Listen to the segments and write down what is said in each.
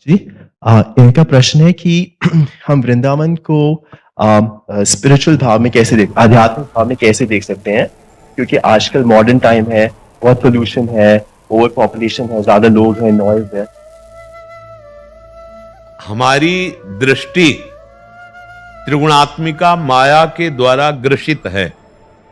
जी। इनका प्रश्न है कि हम वृंदावन को स्पिरिचुअल भाव में कैसे देख आध्यात्मिक भाव में कैसे देख सकते हैं, क्योंकि आजकल मॉडर्न टाइम है, बहुत पोल्यूशन है, ओवर पॉपुलेशन है, ज्यादा लोग हैं, नॉइज है। हमारी दृष्टि त्रिगुणात्मिका माया के द्वारा ग्रसित है।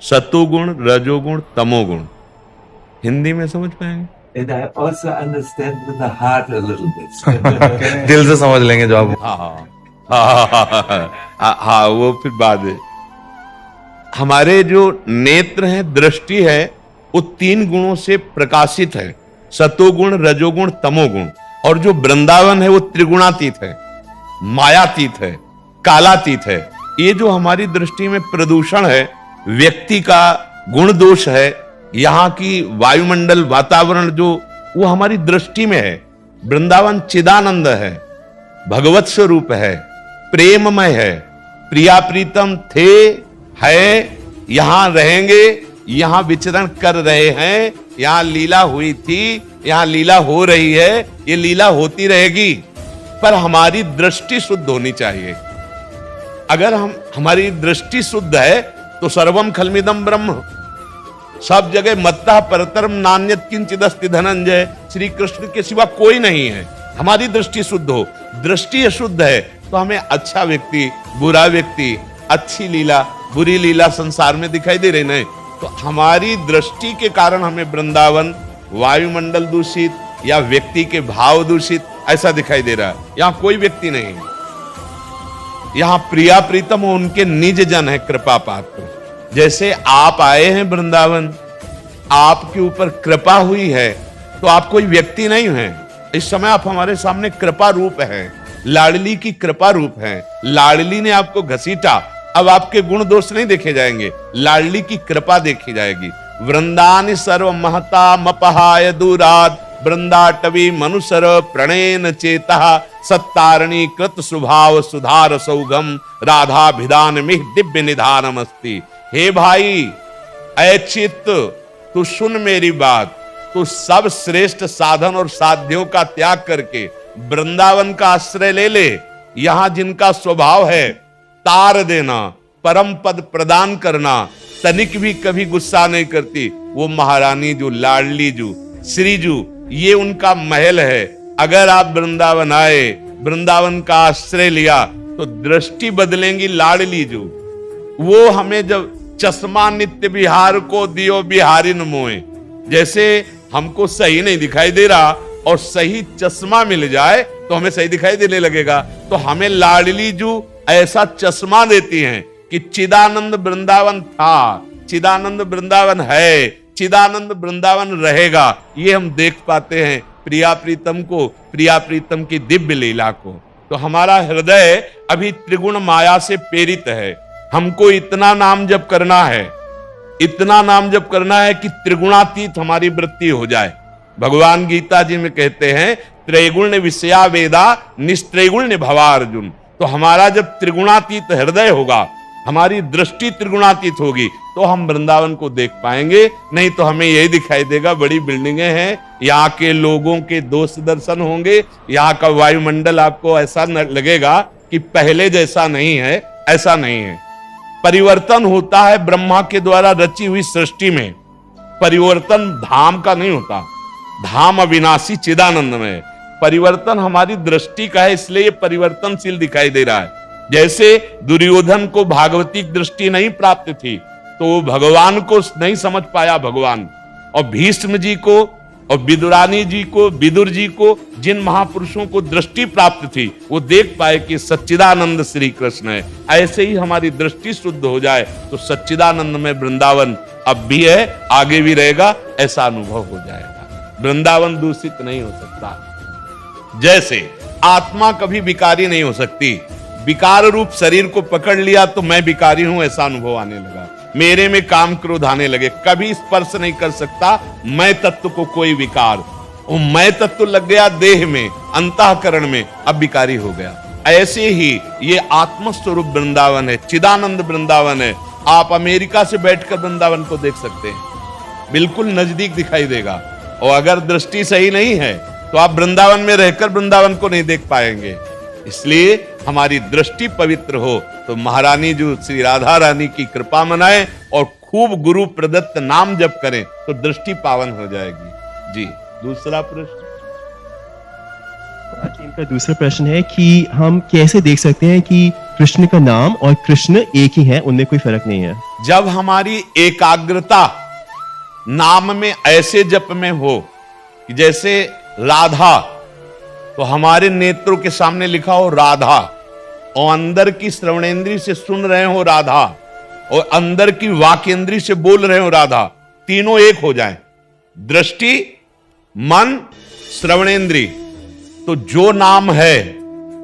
सतोगुण, रजोगुण, तमोगुण। हिंदी में समझ पाएंगे? And I also understand with the heart a little bit. दिल से समझ लेंगे जो आप। हाँ, वो फिर बाद में। हमारे जो नेत्र हैं, दृष्टि है, वो 3 गुणों से प्रकाशित है। सतोगुण, रजोगुण, तमोगुण। और जो वृंदावन है वो त्रिगुणातीत है, मायातीत है, कालातीत है। ये जो हमारी दृष्टि में प्रदूषण है, व्यक्ति का गुण दोष है, यहाँ की वायुमंडल वातावरण जो वो हमारी दृष्टि में है। वृंदावन चिदानंद है, भगवत स्वरूप है, प्रेममय है, प्रिया प्रीतम थे, है, यहां रहेंगे, यहां विचरण कर रहे हैं, यहां लीला हुई थी, यहां लीला हो रही है, ये लीला होती रहेगी। पर हमारी दृष्टि शुद्ध होनी चाहिए। अगर हमारी दृष्टि शुद्ध है तो सर्वम खलमिदम ब्रह्म, सब जगह मत्तः परतरम नान्यत किंचिदस्ति धनंजय, श्री कृष्ण के सिवा कोई नहीं है। हमारी दृष्टि शुद्ध हो। दृष्टि अशुद्ध है तो हमें अच्छा व्यक्ति, बुरा व्यक्ति, अच्छी लीला, बुरी लीला संसार में दिखाई दे रही नहीं। तो हमारी दृष्टि के कारण हमें वृंदावन वायुमंडल दूषित या व्यक्ति के भाव दूषित ऐसा दिखाई दे रहा है। यहां कोई व्यक्ति नहीं है, यहां प्रिया प्रीतम उनके निज जन है, कृपा पात्र। जैसे आप आए हैं वृंदावन, आपके ऊपर कृपा हुई है, तो आप कोई व्यक्ति नहीं है। इस समय आप हमारे सामने कृपा रूप हैं, लाडली की कृपा रूप हैं। लाडली ने आपको घसीटा, अब आपके गुण दोष नहीं देखे जाएंगे, लाडली की कृपा देखी जाएगी। वृंदानि सर्व महता मपहाय दूरात, वृंदाटवी मनुसर प्रणेन चेतः, सत्तारणी कृत स्वभाव सुधार सौगम, राधा भिदान मिह दिव्य निधानमस्ति। हे भाई, ऐ चित्त, तू सुन मेरी बात। तू सब श्रेष्ठ साधन और साध्यों का त्याग करके वृंदावन का आश्रय ले ले। यहां जिनका स्वभाव है तार देना, परम पद प्रदान करना, तनिक भी कभी गुस्सा नहीं करती, वो महारानी जो, लाडली जो, श्री जो, ये उनका महल है। अगर आप वृंदावन आए, वृंदावन का आश्रय लिया, तो दृष्टि बदलेंगी लाडली जो। वो हमें जब चश्मा नित्य बिहार को दियो बिहारी न मोए, जैसे हमको सही नहीं दिखाई दे रहा और सही चश्मा मिल जाए तो हमें सही दिखाई देने लगेगा। तो हमें लाडली जो ऐसा चश्मा देती हैं कि चिदानंद वृंदावन था, चिदानंद वृंदावन है, चिदानंद वृंदावन रहेगा। ये हम देख पाते हैं प्रिया प्रीतम को, प्रिया प्रीतम की दिव्य लीला को। तो हमारा हृदय अभी त्रिगुण माया से प्रेरित है। हमको इतना नाम जप करना है, इतना नाम जप करना है कि त्रिगुणातीत हमारी वृत्ति हो जाए। भगवान गीता जी में कहते हैं, त्रैगुण्य विषया वेदा निस्त्रैगुण्य भवा अर्जुन। तो हमारा जब त्रिगुणातीत हृदय होगा, हमारी दृष्टि त्रिगुणातीत होगी, तो हम वृंदावन को देख पाएंगे। नहीं तो हमें यही दिखाई देगा, बड़ी बिल्डिंगें हैं, यहाँ के लोगों के दोस्त दर्शन होंगे, यहाँ का वायुमंडल आपको ऐसा लगेगा कि पहले जैसा नहीं है। ऐसा नहीं है। परिवर्तन होता है ब्रह्मा के द्वारा रची हुई सृष्टि में। परिवर्तन धाम का नहीं होता, धाम अविनाशी चिदानंद में। परिवर्तन हमारी दृष्टि का है, इसलिए ये परिवर्तनशील दिखाई दे रहा है। जैसे दुर्योधन को भागवतिक दृष्टि नहीं प्राप्त थी, तो वो भगवान को नहीं समझ पाया भगवान। और भीष्म जी को और विदुरानी जी को, विदुर जी को, जिन महापुरुषों को दृष्टि प्राप्त थी, वो देख पाए कि सच्चिदानंद श्री कृष्ण है। ऐसे ही हमारी दृष्टि शुद्ध हो जाए तो सच्चिदानंद में वृंदावन अब भी है, आगे भी रहेगा, ऐसा अनुभव हो जाएगा। वृंदावन दूषित नहीं हो सकता। जैसे आत्मा कभी विकारी नहीं हो सकती। विकार रूप शरीर को पकड़ लिया तो मैं विकारी हूं, ऐसा अनुभव आने लगा। मेरे में काम क्रोध आने लगे, कभी स्पर्श नहीं कर सकता मैं तत्व को कोई विकार। वो मैं तत्व लग गया देह में, अंतःकरण में, अब विकारी हो गया। ऐसे ही ये आत्मस्वरूप वृंदावन है, चिदानंद वृंदावन है। आप अमेरिका से बैठकर वृंदावन को देख सकते हैं, बिल्कुल नजदीक दिखाई देगा। और अगर दृष्टि सही नहीं है तो आप वृंदावन में रहकर वृंदावन को नहीं देख पाएंगे। इसलिए हमारी दृष्टि पवित्र हो तो महारानी जो श्री राधा रानी की कृपा मनाएं और खूब गुरु प्रदत्त नाम जप करें तो दृष्टि पावन हो जाएगी। जी, दूसरा प्रश्न। टीम का दूसरा प्रश्न है कि हम कैसे देख सकते हैं कि कृष्ण का नाम और कृष्ण एक ही है, उनमें कोई फर्क नहीं है? जब हमारी एकाग्रता नाम में ऐसे जप में हो कि जैसे राधा, तो हमारे नेत्रों के सामने लिखा हो राधा और अंदर की श्रवणेंद्रिय से सुन रहे हो राधा और अंदर की वाक्येंद्रिय से बोल रहे हो राधा, तीनों एक हो जाएं, दृष्टि, मन, श्रवणेंद्रिय, तो जो नाम है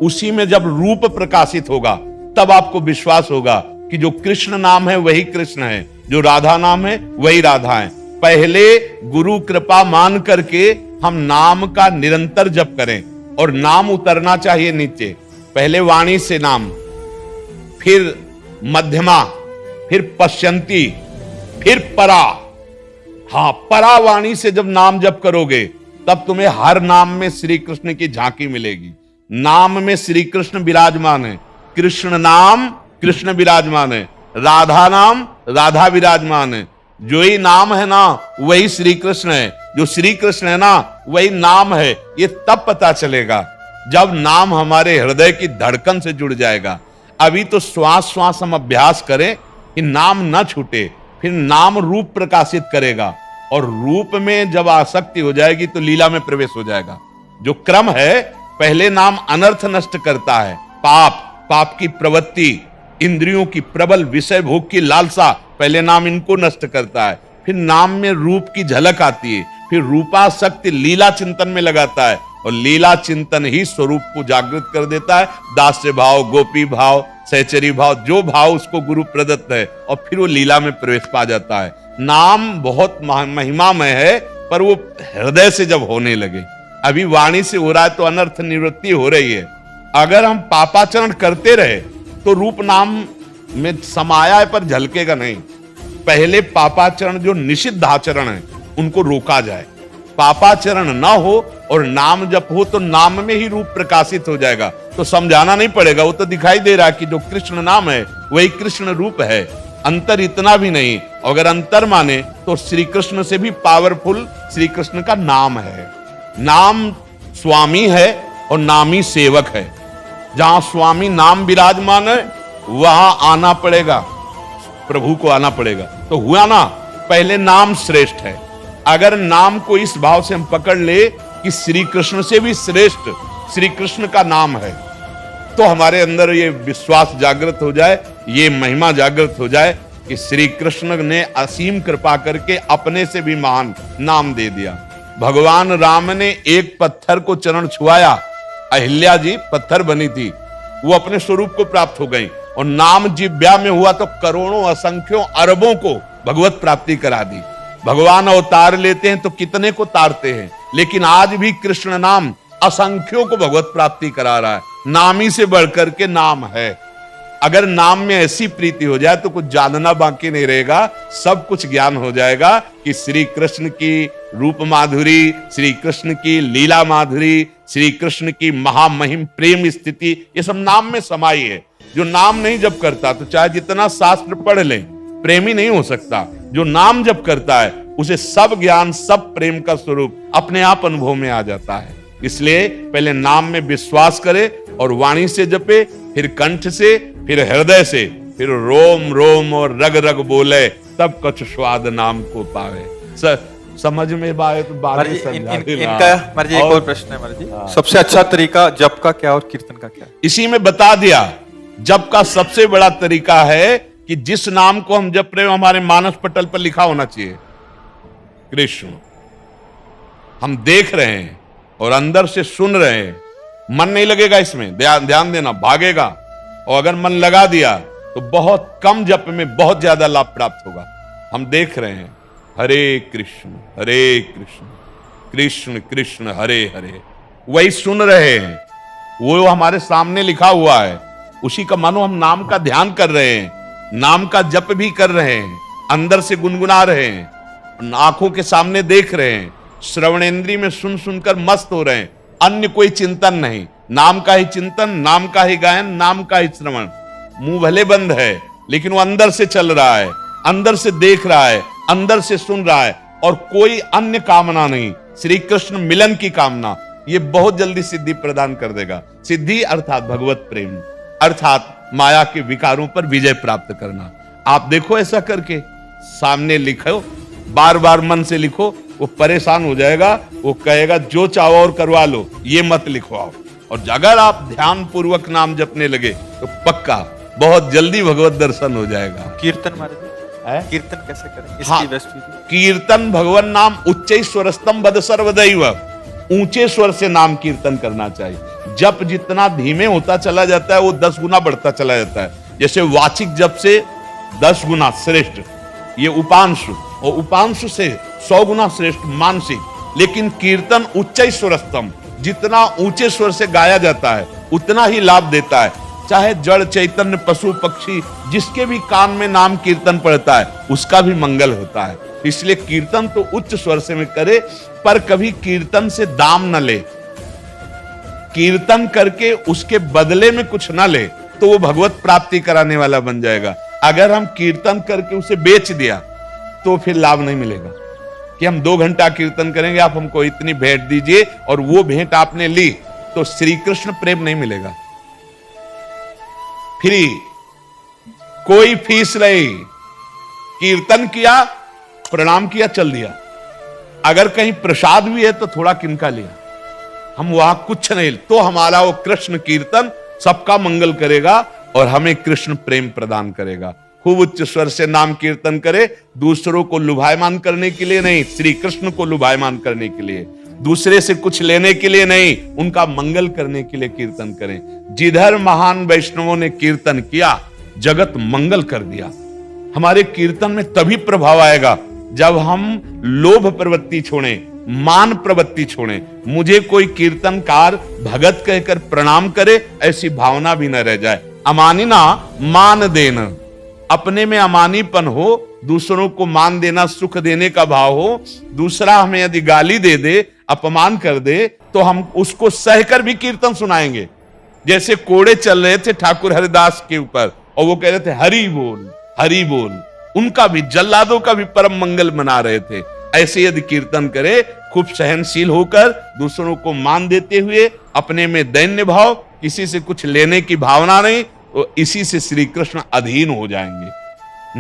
उसी में जब रूप प्रकाशित होगा तब आपको विश्वास होगा कि जो कृष्ण नाम है वही कृष्ण है, जो राधा नाम है वही राधा है। पहले गुरु कृपा मान करके हम नाम का निरंतर जप करें और नाम उतरना चाहिए नीचे। पहले वाणी से नाम, फिर मध्यमा, फिर पश्यंती, फिर परा। हाँ, परा वाणी से जब नाम जप करोगे तब तुम्हें हर नाम में श्री कृष्ण की झांकी मिलेगी। नाम में श्री कृष्ण विराजमान है, कृष्ण नाम कृष्ण विराजमान है, राधा नाम राधा विराजमान है। जो ही नाम है ना वही श्री कृष्ण है, जो श्री कृष्ण है ना वही नाम है। ये तब पता चलेगा जब नाम हमारे हृदय की धड़कन से जुड़ जाएगा। अभी तो श्वास श्वास हम अभ्यास करें कि नाम न छूटे, फिर नाम रूप प्रकाशित करेगा और रूप में जब आसक्ति हो जाएगी तो लीला में प्रवेश हो जाएगा। जो क्रम है, पहले नाम अनर्थ नष्ट करता है, पाप की प्रवृत्ति, इंद्रियों की प्रबल विषय भोग की लालसा, पहले नाम इनको नष्ट करता है। फिर नाम में रूप की झलक आती है, फिर रूपासक्ति लीला चिंतन में लगाता है और लीला चिंतन ही स्वरूप को जागृत कर देता है। दास्य भाव, गोपी भाव, सहचरी भाव, जो भाव उसको गुरु प्रदत्त है और फिर वो लीला में प्रवेश पा जाता है। नाम बहुत महिमामय है, पर वो हृदय से जब होने लगे, अभी वाणी से हो रहा है तो अनर्थ निवृत्ति हो रही है। अगर हम पापाचरण करते रहे तो रूप नाम में समाया है पर झलकेगा नहीं। पहले पापाचरण जो निषिद्ध आचरण है उनको रोका जाए, पापाचरण ना हो और नाम जप हो तो नाम में ही रूप प्रकाशित हो जाएगा। तो समझाना नहीं पड़ेगा, वो तो दिखाई दे रहा है कि जो कृष्ण नाम है वही कृष्ण रूप है। अंतर इतना भी नहीं, अगर अंतर माने तो श्री कृष्ण से भी पावरफुल श्री कृष्ण का नाम है। नाम स्वामी है और नामी सेवक है। जहां स्वामी नाम विराजमान है वहां आना पड़ेगा, प्रभु को आना पड़ेगा। तो हुआ ना, पहले नाम श्रेष्ठ है। अगर नाम को इस भाव से हम पकड़ ले कि श्री कृष्ण से भी श्रेष्ठ श्री कृष्ण का नाम है, तो हमारे अंदर ये विश्वास जागृत हो जाए, ये महिमा जागृत हो जाए कि श्री कृष्ण ने असीम कृपा करके अपने से भी महान नाम दे दिया। भगवान राम ने एक पत्थर को चरण छुआया, अहिल्या जी पत्थर बनी थी, वो अपने स्वरूप को प्राप्त हो गई और नाम जिह्वा में हुआ तो करोड़ों असंख्यों अरबों को भगवत प्राप्ति करा दी। भगवान अवतार लेते हैं तो कितने को तारते हैं, लेकिन आज भी कृष्ण नाम असंख्यों को भगवत प्राप्ति करा रहा है। नाम ही से बढ़कर के नाम है। अगर नाम में ऐसी प्रीति हो जाए तो कुछ जानना बाकी नहीं रहेगा, सब कुछ ज्ञान हो जाएगा कि श्री कृष्ण की रूप माधुरी, श्री कृष्ण की लीला माधुरी, श्री कृष्ण की महामहिम प्रेम स्थिति, ये सब नाम में समाई है। जो नाम नहीं जप करता तो चाहे जितना शास्त्र पढ़ ले, प्रेमी नहीं हो सकता। जो नाम जप करता है उसे सब ज्ञान, सब प्रेम का स्वरूप अपने आप अनुभव में आ जाता है। इसलिए पहले नाम में विश्वास करे और वाणी से जपे, फिर कंठ से, फिर हृदय से, फिर रोम रोम और रग रग बोले, तब कछ स्वाद नाम को पावे। समझ में बात तो बात इनका मर्जी। एक और प्रश्न है मर्जी, सबसे अच्छा तरीका जप का क्या और कीर्तन का क्या? इसी में बता दिया। जप का सबसे बड़ा तरीका है कि जिस नाम को हम जप रहे हो हमारे मानस पटल पर लिखा होना चाहिए कृष्ण। हम देख रहे हैं और अंदर से सुन रहे हैं, मन नहीं लगेगा इसमें, ध्यान देना, भागेगा। और अगर मन लगा दिया तो बहुत कम जप में बहुत ज्यादा लाभ प्राप्त होगा। हम देख रहे हैं हरे कृष्ण कृष्ण कृष्ण हरे हरे, वही सुन रहे हैं, वो हमारे सामने लिखा हुआ है, उसी का मानो हम नाम का ध्यान कर रहे हैं, नाम का जप भी कर रहे हैं, अंदर से गुनगुना रहे हैं, आंखों के सामने देख रहे हैं, श्रवणेंद्री में सुन सुनकर मस्त हो रहे हैं, अन्य कोई चिंतन नहीं, नाम का ही चिंतन, नाम का ही गायन, नाम का ही श्रवण। मुंह भले बंद है लेकिन वो अंदर से चल रहा है, अंदर से देख रहा है, अंदर से सुन रहा है, और कोई अन्य कामना नहीं, श्री कृष्ण मिलन की कामना। ये बहुत जल्दी सिद्धि प्रदान कर देगा। सिद्धि अर्थात भगवत प्रेम, अर्थात माया के विकारों पर विजय प्राप्त करना। आप देखो ऐसा करके, सामने लिखो, बार बार मन से लिखो, वो परेशान हो जाएगा, वो कहेगा जो चाहो और करवा लो, ये मत लिखवाओ। और अगर आप ध्यान पूर्वक नाम जपने लगे तो पक्का बहुत जल्दी भगवत दर्शन हो जाएगा। कीर्तन महाराज, कीर्तन कैसे करें इसकी हाँ, बेस्ट विधि? कीर्तन भगवान नाम उच्च स्वरस्तम बद सर्वदैव, ऊंचे स्वर से नाम कीर्तन करना चाहिए। जप जितना धीमे होता चला जाता है वो 10 गुना बढ़ता चला जाता है। जैसे वाचिक जप से 10 गुना श्रेष्ठ ये उपांशु, और उपांशु से 100 गुना श्रेष्ठ मानसिक। लेकिन कीर्तन उच्च स्वरस्तम, जितना ऊंचे स्वर से गाया जाता है उतना ही लाभ देता है। चाहे जड़ चैतन्य पशु पक्षी जिसके भी कान में नाम कीर्तन पड़ता है उसका भी मंगल होता है। इसलिए कीर्तन तो उच्च स्वर से में करे, पर कभी कीर्तन से दाम न ले, कीर्तन करके उसके बदले में कुछ न ले तो वो भगवत प्राप्ति कराने वाला बन जाएगा। अगर हम कीर्तन करके उसे बेच दिया तो फिर लाभ नहीं मिलेगा कि हम 2 घंटा कीर्तन करेंगे, आप हमको इतनी भेंट दीजिए, और वो भेंट आपने ली तो श्री कृष्ण प्रेम नहीं मिलेगा। फ्री, कोई फीस नहीं, कीर्तन किया, प्रणाम किया, चल दिया। अगर कहीं प्रसाद भी है तो थोड़ा किनका लिया, हम वहां कुछ नहीं, तो हमारा वो कृष्ण कीर्तन सबका मंगल करेगा और हमें कृष्ण प्रेम प्रदान करेगा। खूब उच्च स्वर से नाम कीर्तन करे, दूसरों को लुभायमान करने के लिए नहीं, श्री कृष्ण को लुभायमान करने के लिए, दूसरे से कुछ लेने के लिए नहीं, उनका मंगल करने के लिए कीर्तन करें। जिधर महान वैष्णवों ने कीर्तन किया जगत मंगल कर दिया। हमारे कीर्तन में तभी प्रभाव आएगा जब हम लोभ प्रवृत्ति छोड़ें, मान प्रवृत्ति छोड़ें। मुझे कोई कीर्तनकार भगत कहकर प्रणाम करे ऐसी भावना भी न रह जाए। अमानिना मान देना, अपने में अमानीपन हो, दूसरों को मान देना, सुख देने का भाव हो। दूसरा हमें यदि गाली दे दे, अपमान कर दे, तो हम उसको सहकर भी कीर्तन सुनाएंगे। जैसे कोड़े चल रहे थे ठाकुर हरिदास के ऊपर और वो कह रहे थे हरि बोल हरि बोल, उनका भी, जल्लादों का भी परम मंगल मना रहे थे। ऐसे यदि कीर्तन करे, खूब सहनशील होकर, दूसरों को मान देते हुए, अपने में दैन्य भाव, किसी से कुछ लेने की भावना नहीं, तो इसी से श्री कृष्ण अधीन हो जाएंगे।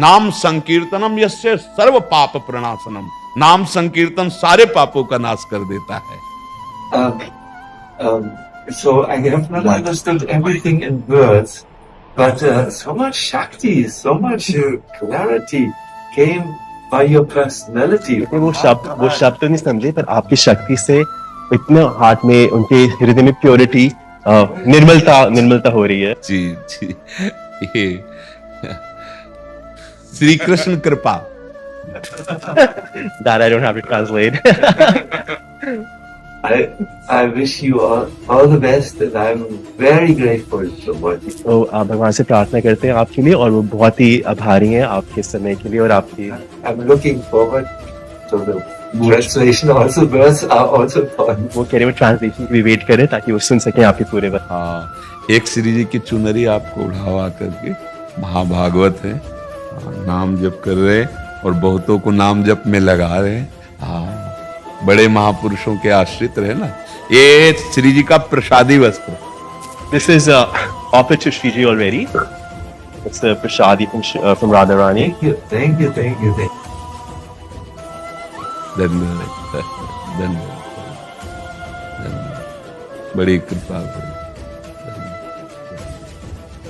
नाम संकीर्तनम यस्य सर्व पाप प्रणाशनम, नाम संकीर्तन सारे पापों का नाश कर देता है। So I have not understood everything in words, but so much Shakti, so much clarity came by your personality. वो शब्द तो नहीं समझे, पर आपकी शक्ति से इतने हार्ट में, उनके हृदय में प्योरिटी, निर्मलता हो रही है। जी जी, ये श्री कृष्ण कृपा। That I don't have to translate. I wish you all the best, and I'm very grateful for what you. तो आप भगवान से प्रार्थना करते हैं आपके लिए, और वो बहुत ही आभारी हैं आपके समय के लिए और आपकी। I'm looking forward to the translation also. Words are also fun. वो कह रहे हैं ट्रांसलेशन की भी वेट करें ताकि वो सुन सकें आपके पूरे बात। हाँ, एक श्री जी की चुनरी आपको उड़ावा करके, महाभागवत है, नाम जप कर रहे और बहुतों को नाम जप में लगा रहे। हाँ, बड़े महापुरुषों के आश्रित रहे ना। ये श्री जी का प्रसादी वस्त्र। This is offered to Shri Ji already. It's a prasadi from Radharani. Thank you. धन्यवाद, धन्यवाद, बड़ी कृपा।